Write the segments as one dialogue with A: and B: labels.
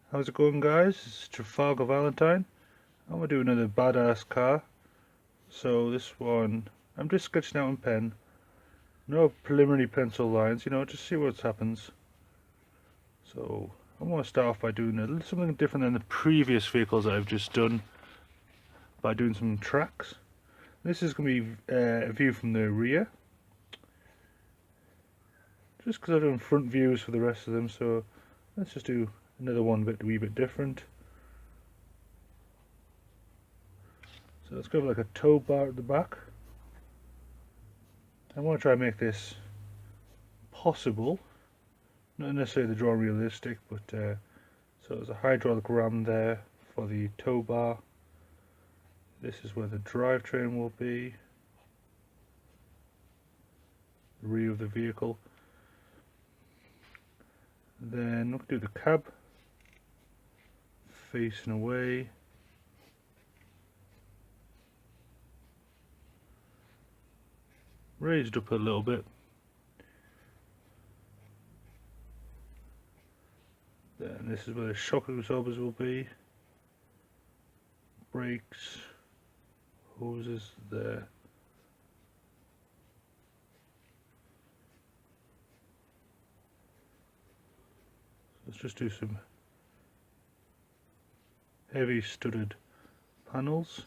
A: How's it going, guys? It's Trafalgar Valentine. I'm gonna do another badass car. So this one, I'm just sketching out in pen. No preliminary pencil lines, just see what happens. So I'm gonna start off by doing something different than the previous vehicles that I've just done by doing some tracks. This is gonna be a view from the rear, just because I've done front views for the rest of them. So let's just do another one a wee bit different. So let's go with like a tow bar at the back. I want to try and make this possible, not necessarily the draw realistic, but so there's a hydraulic ram there for the tow bar. This is where the drivetrain will be, the rear of the vehicle. Then we'll do the cab facing away. Raised up a little bit. Then this is where the shock absorbers will be. Brakes, hoses there. Let's just do some heavy studded panels.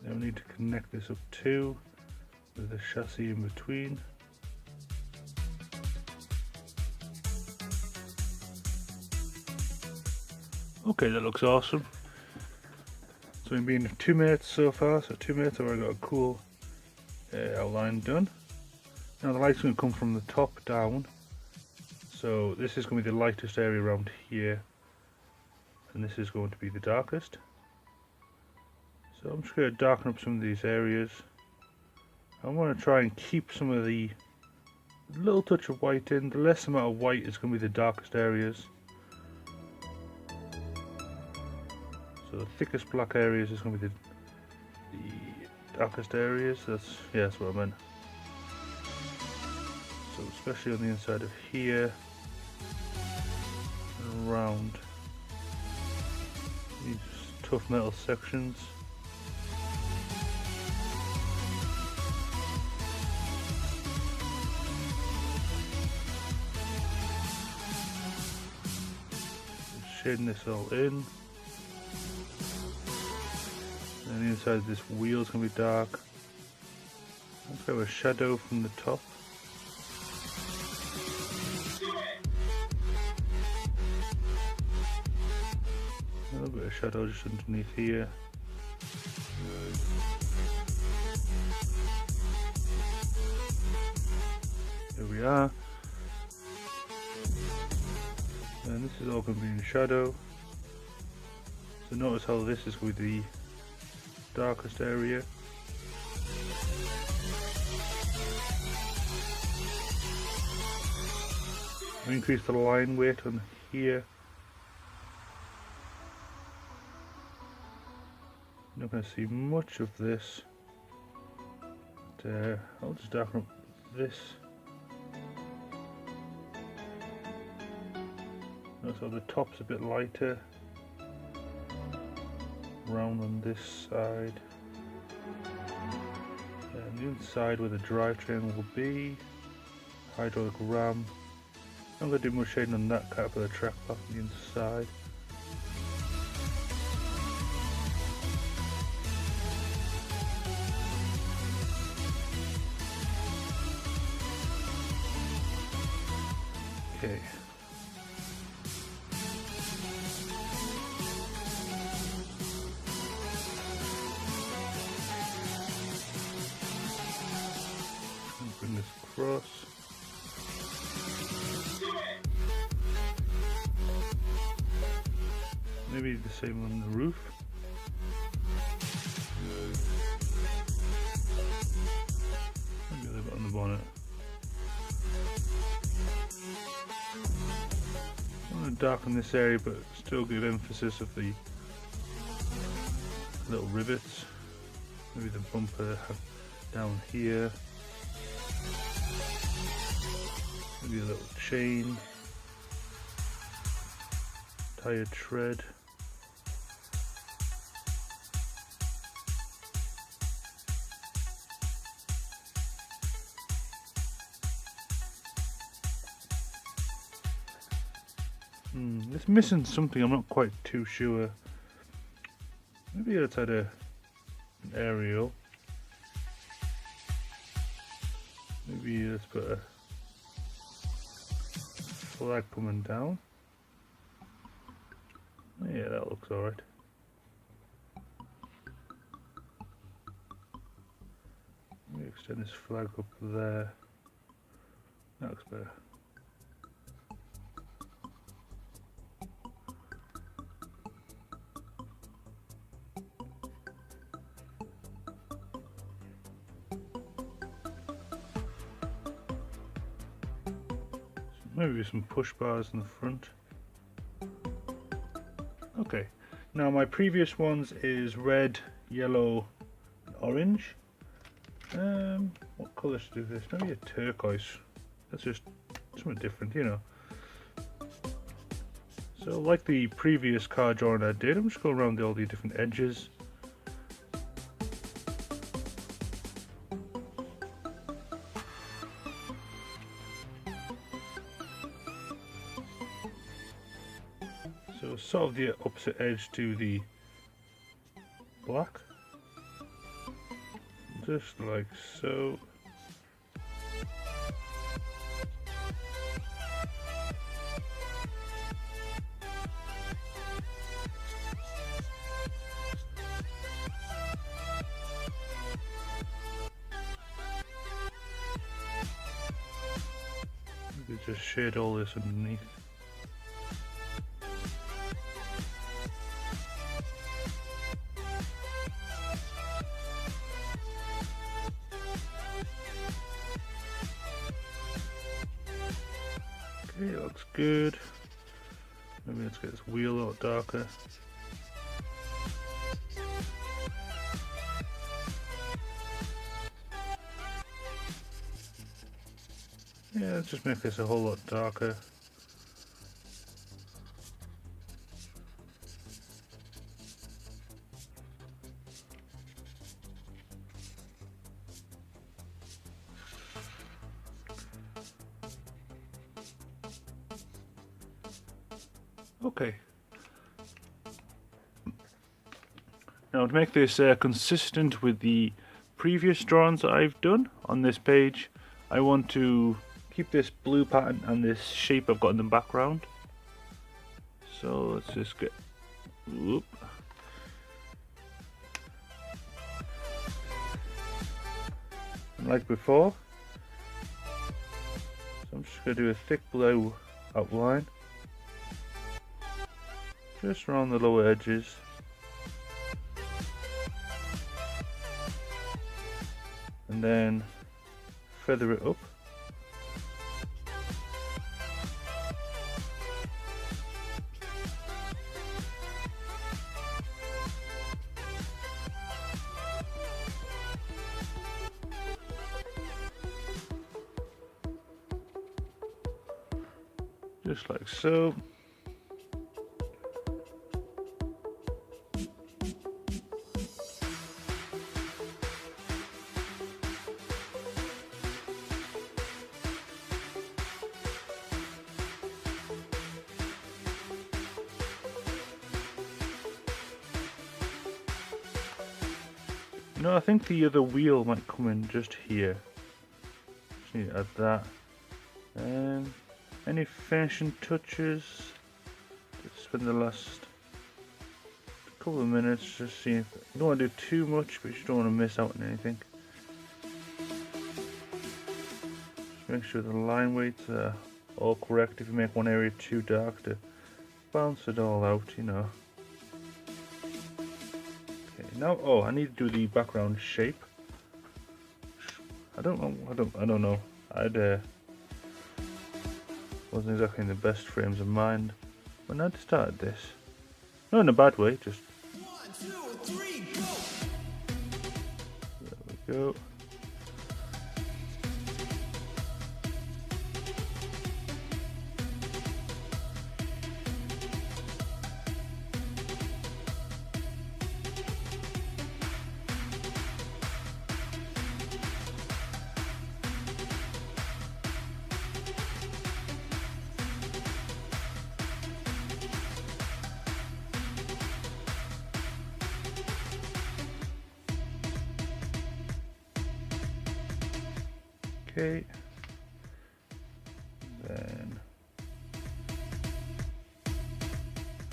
A: Then we need to connect this up too, with the chassis in between. Okay, that looks awesome. So we've been 2 minutes so far, so 2 minutes I've already got a cool outline done. Now the light's going to come from the top down, so this is going to be the lightest area around here, and this is going to be the darkest. So I'm just going to darken up some of these areas. I want to try and keep some of the little touch of white in. The less amount of white is going to be the darkest areas. So the thickest black areas is going to be the darkest areas. That's what I meant. So especially on the inside of here and around these tough metal sections. Shading this all in. And the inside of this wheel is going to be dark. Let's go with a shadow from the top. A little bit of shadow just underneath here. Here we are. And this is all going to be in shadow. So notice how this is going to be the darkest area. I'll increase the line weight on here. You're not going to see much of this. But, I'll just darken up this. Notice how the top's a bit lighter. Round on this side. And the inside where the drivetrain will be. Hydraulic ram. I'm going to do more shading on that Caterpillar track path on the inside. Okay. Bring this across. Maybe the same on the roof. Maybe a little bit on the bonnet. I want to darken this area but still give emphasis of the little rivets. Maybe the bumper down here. Maybe a little chain. Tire tread. It's missing something, I'm not quite too sure. Maybe it's had an aerial. Maybe let's put a flag coming down. Yeah, that looks alright. Let me extend this flag up there. That looks better. Maybe some push bars in the front. Okay, now my previous ones is red, yellow, and orange. What colour should I do this? Maybe a turquoise. That's just something different, you know. So like the previous car drawing I did, I'm just going around all the different edges. So sort of the opposite edge to the black, just like so. You could just shade all this underneath. Okay, it looks good. Maybe let's get this wheel a lot darker. Yeah, let's just make this a whole lot darker. Okay. Now to make this consistent with the previous drawings that I've done on this page, I want to keep this blue pattern and this shape I've got in the background. So let's just get, whoop. And like before, so I'm just going to do a thick blue outline. Just around the lower edges. And then feather it up. Just like so. No, I think the other wheel might come in just here. Just need to add that. Any finishing touches? Just spend the last couple of minutes just seeing if you don't want to do too much, but you don't want to miss out on anything. Just make sure the line weights are all correct. If you make one area too dark, to bounce it all out, you know. Now, oh, I need to do the background shape. I don't know. Wasn't exactly in the best frames of mind when I started this. Not in a bad way, just.
B: 1, 2, 3, go.
A: Go. Okay. Then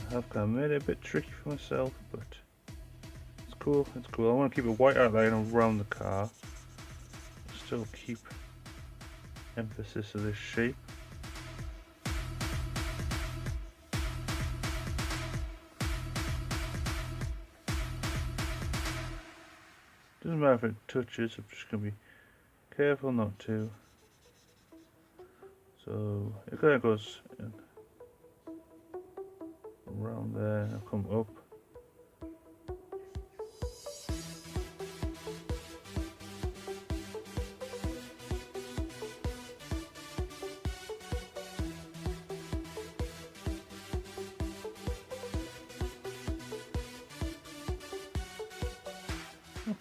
A: I have kind of made it a bit tricky for myself, but it's cool. It's cool. I want to keep a white outline around the car. Still keep emphasis of this shape. Doesn't matter if it touches. I'm just gonna be careful not to. So it kind of goes in around there. I'll come up.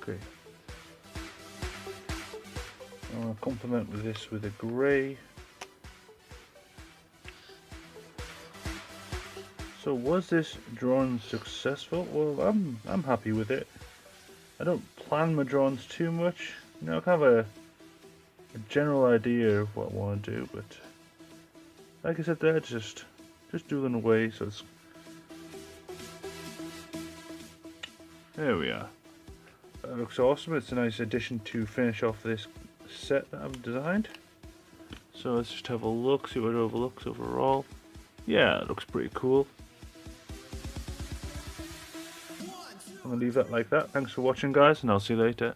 A: Okay. I'm going to complement with this with a grey. So was this drawing successful? Well, I'm happy with it. I don't plan my drawings too much. You know, I kind of a general idea of what I want to do, but like I said there, just doodling away. So it's, there we are. That looks awesome. It's a nice addition to finish off this set that I've designed. So let's just have a look, see what it overlooks overall. Yeah, it looks pretty cool. I'm gonna leave that like that. Thanks for watching, guys, and I'll see you later.